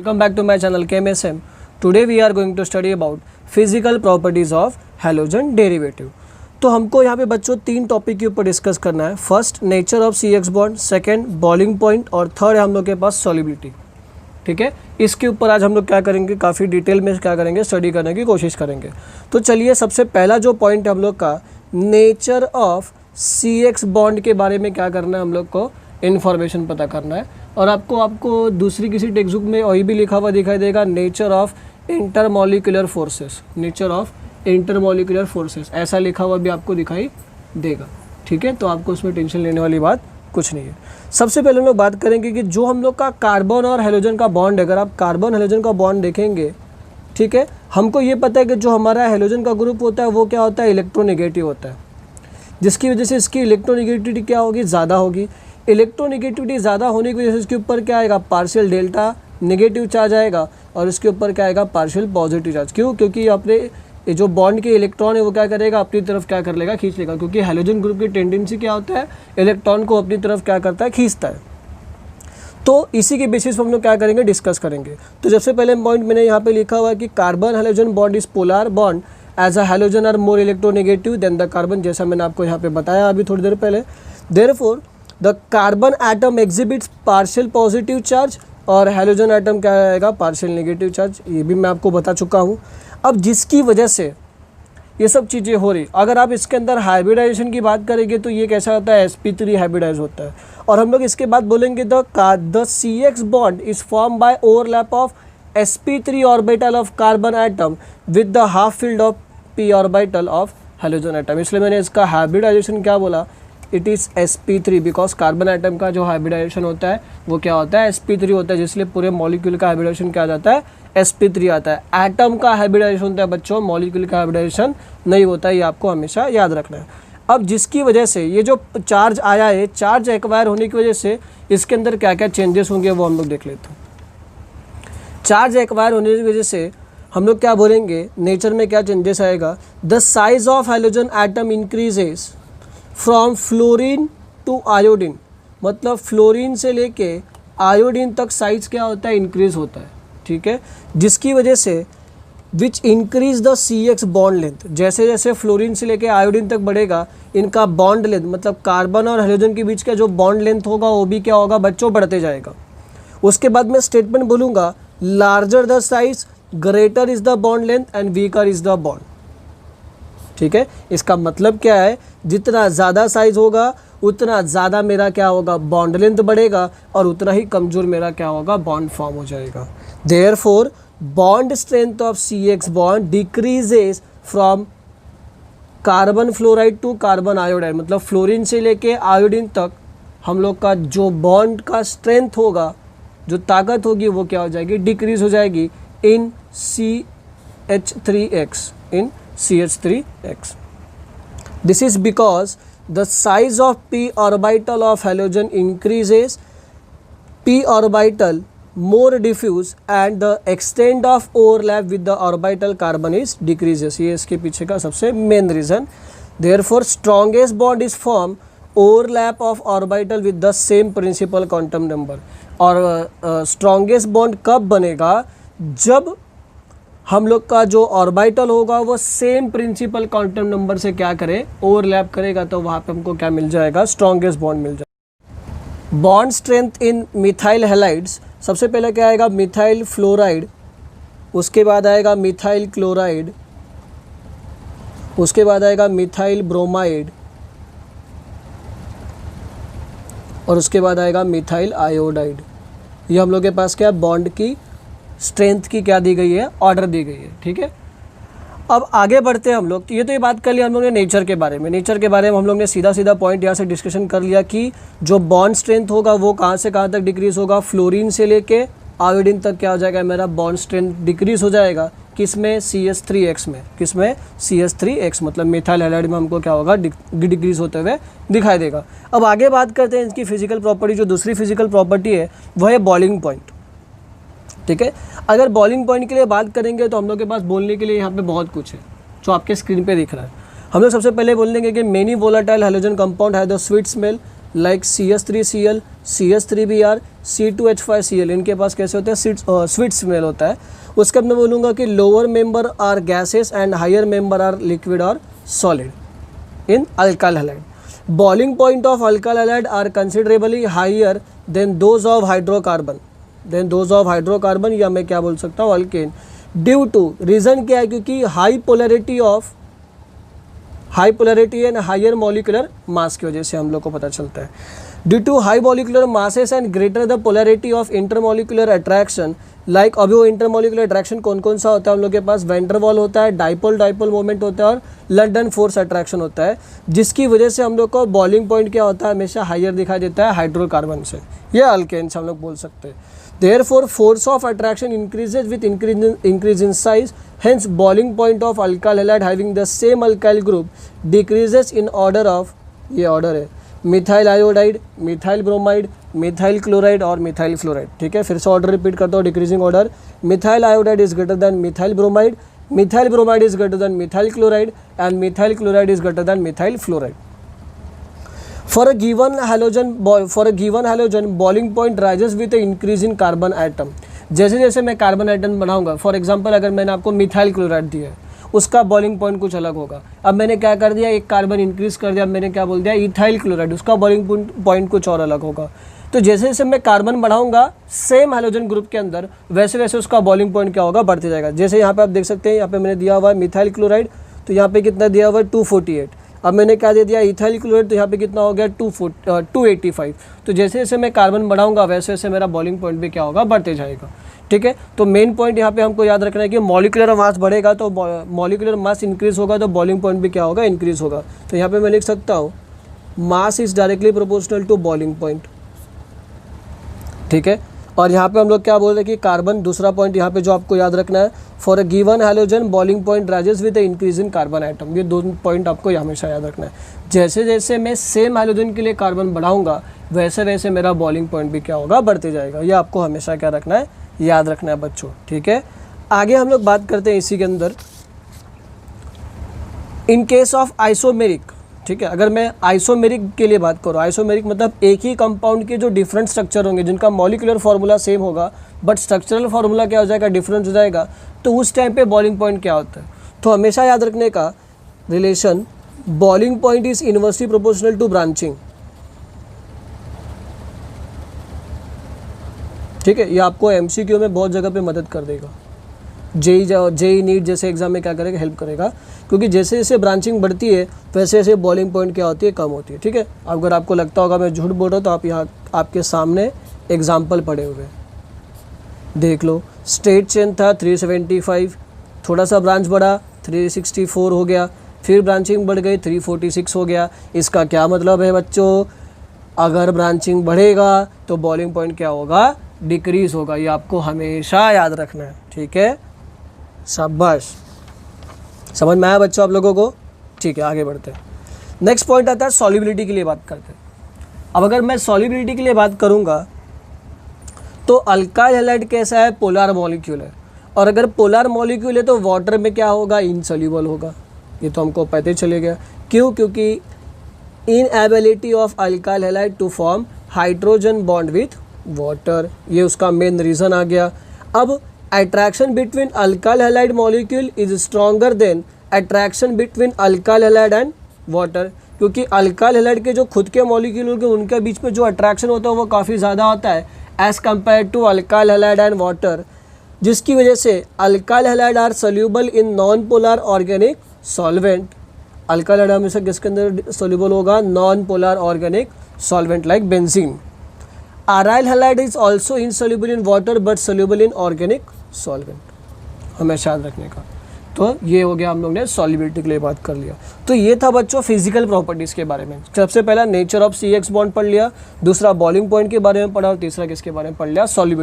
Welcome back to my channel KMSM. Today we are going to study about physical properties of halogen derivative. तो हमको यहाँ पे बच्चों तीन टॉपिक के ऊपर डिस्कस करना है. First nature of CX bond, second boiling point और थर्ड है हम लोग के पास सॉल्युबिलिटी. ठीक है, इसके ऊपर आज हम लोग क्या करेंगे, काफ़ी डिटेल में क्या करेंगे, स्टडी करने की कोशिश करेंगे. तो चलिए सबसे पहला जो पॉइंट है हम लोग का नेचर ऑफ CX बॉन्ड के बारे में क्या करना है, हम लोग को इन्फॉर्मेशन पता करना है. और आपको दूसरी किसी टेक्स्ट बुक में वही भी लिखा हुआ दिखाई देगा, nature of intermolecular forces, nature of intermolecular forces ऐसा लिखा हुआ भी आपको दिखाई देगा. ठीक है, तो आपको उसमें टेंशन लेने वाली बात कुछ नहीं है. सबसे पहले हम लोग बात करेंगे कि जो हम लोग का कार्बन और हेलोजन का बॉन्ड है, अगर आप कार्बन हेलोजन का बॉन्ड देखेंगे, ठीक है, हमको ये पता है कि जो हमारा हेलोजन का ग्रुप होता है वो क्या होता है, इलेक्ट्रोनेगेटिव होता है, जिसकी वजह से इसकी इलेक्ट्रोनेगेटिविटी क्या होगी, ज़्यादा होगी. इलेक्ट्रोनेगेटिविटी ज़्यादा होने की वजह से इसके ऊपर क्या आएगा, पार्शियल डेल्टा नेगेटिव चार्ज आएगा और इसके ऊपर क्या आएगा, पार्शियल पॉजिटिव चार्ज. क्यों? क्योंकि अपने ये जो बॉन्ड के इलेक्ट्रॉन है वो क्या करेगा, अपनी तरफ क्या कर लेगा, खींच लेगा. क्योंकि हेलोजन ग्रुप की टेंडेंसी क्या होता है, इलेक्ट्रॉन को अपनी तरफ क्या करता है, खींचता है. तो इसी के बेसिस पर हम लोग क्या करेंगे, डिस्कस करेंगे. तो सबसे पहले पॉइंट मैंने यहाँ पे लिखा हुआ है कि carbon halogen bond is polar bond as a halogen are more electronegative than the carbon, जैसा मैंने आपको यहाँ पे बताया अभी थोड़ी देर पहले. Therefore the carbon atom exhibits partial positive charge और हेलोजन एटम क्या आएगा, पार्शियल नेगेटिव चार्ज. ये भी मैं आपको बता चुका हूँ. अब जिसकी वजह से ये सब चीज़ें हो रही, अगर आप इसके अंदर हाइब्रिडाइजेशन की बात करेंगे तो ये कैसा होता है, sp3 हाइब्रिडाइज होता है. और हम लोग इसके बाद बोलेंगे the CX bond is form by overlap of sp3 orbital of carbon atom with the half field of p orbital of halogen atom. इसलिए मैंने इसका हाइब्रिडाइजेशन क्या बोला, it is sp3, because carbon atom का जो हाइब्रिडाइजेशन होता है वो क्या होता है, sp3 होता है, जिसलिए पूरे मॉलिक्यूल का हाइब्रिडाइजेशन क्या आ जाता है, sp3 आता है. एटम का हाइब्रिडाइजेशन होता है बच्चों, मॉलिक्यूल का हाइब्रिडाइजेशन नहीं होता है, ये आपको हमेशा याद रखना है. अब जिसकी वजह से ये जो चार्ज आया है, चार्ज एक्वायर होने की वजह से इसके अंदर क्या क्या चेंजेस होंगे वो हम लोग देख लेते हैं. चार्ज एक्वायर होने की वजह से हम लोग क्या बोलेंगे, नेचर में क्या चेंजेस आएगा, the size of halogen atom increases from fluorine to iodine. मतलब फ्लोरीन से लेके आयोडीन तक साइज क्या होता है, इंक्रीज होता है. ठीक है, जिसकी वजह से which increase the CX bond length. जैसे जैसे फ्लोरीन से लेके आयोडीन तक बढ़ेगा, इनका बॉन्ड लेंथ मतलब कार्बन और हेलोजन के बीच का जो बॉन्ड लेंथ होगा वो भी क्या होगा बच्चों, बढ़ते जाएगा. उसके बाद मैं स्टेटमेंट बोलूँगा, larger the size greater is the bond length and weaker is the bond. ठीक है, इसका मतलब क्या है, जितना ज़्यादा साइज होगा उतना ज़्यादा मेरा क्या होगा, बॉन्ड लेंथ बढ़ेगा और उतना ही कमज़ोर मेरा क्या होगा, बॉन्ड फॉर्म हो जाएगा. Therefore bond strength of CX bond decreases from carbon fluoride to carbon iodide. मतलब फ्लोरीन से लेके आयोडीन तक हम लोग का जो बॉन्ड का स्ट्रेंथ होगा, जो ताकत होगी वो क्या हो जाएगी, डिक्रीज हो जाएगी इन CH3X, in CH3X. This is because the size of p orbital of halogen increases, p orbital more diffuse and the extent of overlap with the orbital carbon is decreases. ये इसके पीछे का सबसे main reason. Therefore strongest bond is formed overlap of orbital with the same principal quantum number. और strongest bond कब बनेगा, जब हम लोग का जो ऑर्बिटल होगा वो सेम प्रिंसिपल क्वांटम नंबर से क्या करे, ओवरलैप करेगा, तो वहाँ पे हमको क्या मिल जाएगा, स्ट्रॉन्गेस्ट बॉन्ड मिल जाएगा. Bond strength in methyl halides, सबसे पहले क्या आएगा, मिथाइल फ्लोराइड, उसके बाद आएगा मिथाइल क्लोराइड, उसके बाद आएगा मिथाइल ब्रोमाइड और उसके बाद आएगा मिथाइल आयोडाइड. ये हम लोग के पास क्या, बॉन्ड की स्ट्रेंथ की क्या दी गई है, ऑर्डर दी गई है. ठीक है, अब आगे बढ़ते हैं हम लोग. तो ये बात कर लिया हम लोग ने नेचर के बारे में. नेचर के बारे में हम लोग ने सीधा पॉइंट यहाँ से डिस्कशन कर लिया कि जो बॉन्ड स्ट्रेंथ होगा वो कहाँ से कहाँ तक डिक्रीज होगा, फ्लोरीन से लेके आयोडीन तक क्या हो जाएगा, मेरा बॉन्ड स्ट्रेंथ डिक्रीज हो जाएगा. किस में, CH3X में. किस में, CH3X मतलब मिथाइल हैलाइड में हमको क्या होगा, डिक्रीज होते हुए दिखाई देगा. अब आगे बात करते हैं इसकी फिजिकल प्रॉपर्टी. जो दूसरी फिजिकल प्रॉपर्टी है वह है बॉइलिंग पॉइंट. ठीक है, अगर बॉइलिंग पॉइंट के लिए बात करेंगे तो हम लोग के पास बोलने के लिए यहाँ पे बहुत कुछ है जो आपके स्क्रीन पे दिख रहा है. हम लोग सबसे पहले बोल देंगे कि मेनी वोलाटाइल हेलोजन कंपाउंड है the sweet smell like CH3Cl, CH3Br, C2H5Cl, इनके पास कैसे होते हैं, स्वीट स्मेल होता है। उसके बाद मैं बोलूँगा कि lower member are gases and higher member are liquid और solid in alkyl halide. Boiling point of alkyl halide are considerably higher than those of hydrocarbon, या मैं क्या बोल सकता हूँ, अल्केन। ड्यू टू, रीज़न क्या है, क्योंकि high polarity and higher molecular mass की वजह से हम लोग को पता चलता है। Due to high molecular masses and greater the polarity of intermolecular attraction, like अभी वो इंटरमॉलिक्यूलर अट्रैक्शन कौन कौन सा होता है हम लोग के पास, वैन डर वाल होता है, डाइपोल मोमेंट होता है और लंडन फोर्स अट्रैक्शन होता है, जिसकी वजह से हम लोग को बॉइलिंग पॉइंट क्या होता है, हमेशा हायर दिखाई देता है हाइड्रोकार्बन से, या अल्केन से हम लोग बोल सकते हैं। Therefore, force of attraction increases with increase in size. Hence, boiling point of alkyl halide having the same alkyl group decreases in order of, ये order है, methyl iodide, methyl bromide, methyl chloride और methyl fluoride. ठीक है, फिर से order repeat करता हूँ, decreasing order. Methyl iodide is greater than methyl bromide, methyl bromide is greater than methyl chloride and methyl chloride is greater than methyl fluoride. For a given halogen, boiling point rises with an increase in carbon atom. जैसे जैसे मैं carbon atom बढ़ाऊंगा, for example अगर मैंने आपको methyl chloride दिया है, उसका बॉइलिंग पॉइंट कुछ अलग होगा। अब मैंने क्या कर दिया, एक कार्बन इंक्रीज कर दिया, अब मैंने क्या बोल दिया, इथाइल क्लोराइड, उसका बॉइलिंग पॉइंट कुछ और अलग होगा। तो जैसे जैसे मैं कार्बन बढ़ाऊंगा सेम हैलोजन ग्रुप के अंदर, वैसे वैसे उसका बॉइलिंग पॉइंट क्या होगा, बढ़ते जाएगा। जैसे यहाँ पे आप देख सकते हैं, यहाँ पे मैंने दिया हुआ है मिथाइल क्लोराइड, तो यहाँ पे कितना दिया हुआ है 248। अब मैंने क्या दे दिया, इथाइल क्लोराइड, तो यहाँ पे कितना हो गया 285। तो जैसे जैसे मैं कार्बन बढ़ाऊंगा वैसे वैसे मेरा बॉइलिंग पॉइंट भी क्या होगा, बढ़ते जाएगा। ठीक है, तो मेन पॉइंट यहाँ पे हमको याद रखना है कि मॉलिक्यूलर मास बढ़ेगा तो मॉलिक्यूलर मास इंक्रीज होगा तो बॉइलिंग पॉइंट भी क्या होगा, इंक्रीज होगा। तो यहाँ पे मैं लिख सकता हूँ mass is directly proportional to boiling point. ठीक है, और यहाँ पे हम लोग क्या बोल रहे हैं कि कार्बन, दूसरा पॉइंट यहाँ पे जो आपको याद रखना है, for a given halogen boiling point rises with the increase in carbon atom. ये दो पॉइंट आपको हमेशा याद रखना है। जैसे जैसे मैं सेम हैलोजन के लिए कार्बन बढ़ाऊंगा वैसे वैसे मेरा बॉइलिंग पॉइंट भी क्या होगा, बढ़ते जाएगा। ये आपको हमेशा क्या रखना है, याद रखना है बच्चों। ठीक है, आगे हम लोग बात करते हैं इसी के अंदर, इन केस ऑफ आइसोमेरिक। ठीक है, अगर मैं आइसोमेरिक के लिए बात करूँ, आइसोमेरिक मतलब एक ही कंपाउंड के जो डिफरेंट स्ट्रक्चर होंगे, जिनका मॉलिक्यूलर फार्मूला सेम होगा बट स्ट्रक्चरल फार्मूला क्या हो जाएगा, डिफरेंस हो जाएगा, तो उस टाइम पे बॉइलिंग पॉइंट क्या होता है। तो हमेशा याद रखने का relation, boiling point is inversely proportional to branching. ठीक है, ये आपको एमसीक्यू में बहुत जगह पे मदद कर देगा। जेई नीट जैसे एग्जाम में क्या करेगा, हेल्प करेगा, क्योंकि जैसे जैसे ब्रांचिंग बढ़ती है वैसे वैसे बॉइलिंग पॉइंट क्या होती है, कम होती है। ठीक है, अगर आपको लगता होगा मैं झूठ बोल रहा हूँ तो आप यहाँ आपके सामने एग्जाम्पल पड़े हुए देख लो। स्टेट चेन था 375, थोड़ा सा ब्रांच बढ़ा 364 हो गया, फिर ब्रांचिंग बढ़ गई 346 हो गया। इसका क्या मतलब है बच्चों, अगर ब्रांचिंग बढ़ेगा तो बॉइलिंग पॉइंट क्या होगा, डिक्रीज होगा। ये आपको हमेशा याद रखना है। ठीक है, शाबाश, समझ में आया बच्चों आप लोगों को। ठीक है, आगे बढ़ते हैं। नेक्स्ट पॉइंट आता है सॉल्युबिलिटी के लिए बात करते हैं। अब अगर मैं सॉल्युबिलिटी के लिए बात करूंगा तो अल्काइल हैलाइड कैसा है, पोलर मॉलिक्यूल है, और अगर पोलर मॉलिक्यूल है तो वाटर में क्या होगा, इनसॉल्युबल होगा। ये तो हमको पता ही चले गया। क्यों, क्योंकि inability of alkyl halide to form hydrogen bond with water, ये उसका मेन रीज़न आ गया। अब attraction between alkyl halide molecule is stronger than attraction between alkyl halide and water, क्योंकि अल्काइल हैलाइड के जो खुद के मॉलिक्यूल होंगे उनके बीच में जो अट्रैक्शन होता है वो काफ़ी ज़्यादा होता है as compare to alkyl halide and water, जिसकी वजह से alkyl halide are soluble in non polar organic solvent. Alkyl halide हमेशा किसके अंदर सोल्यूबल होगा, non polar organic solvent like benzene. Aryl halide is also insoluble in water but soluble in organic solvent, हमेशा याद रखने का। तो ये हो गया, हम लोग ने सॉल्युबिलिटी के लिए बात कर लिया। तो ये था बच्चों फिजिकल प्रॉपर्टीज़ के बारे में। सबसे पहला नेचर ऑफ CX बॉन्ड पढ़ लिया, दूसरा बॉइलिंग पॉइंट के बारे में पढ़ा और तीसरा किसके बारे में पढ़ लिया, सॉल्युबिलिटी।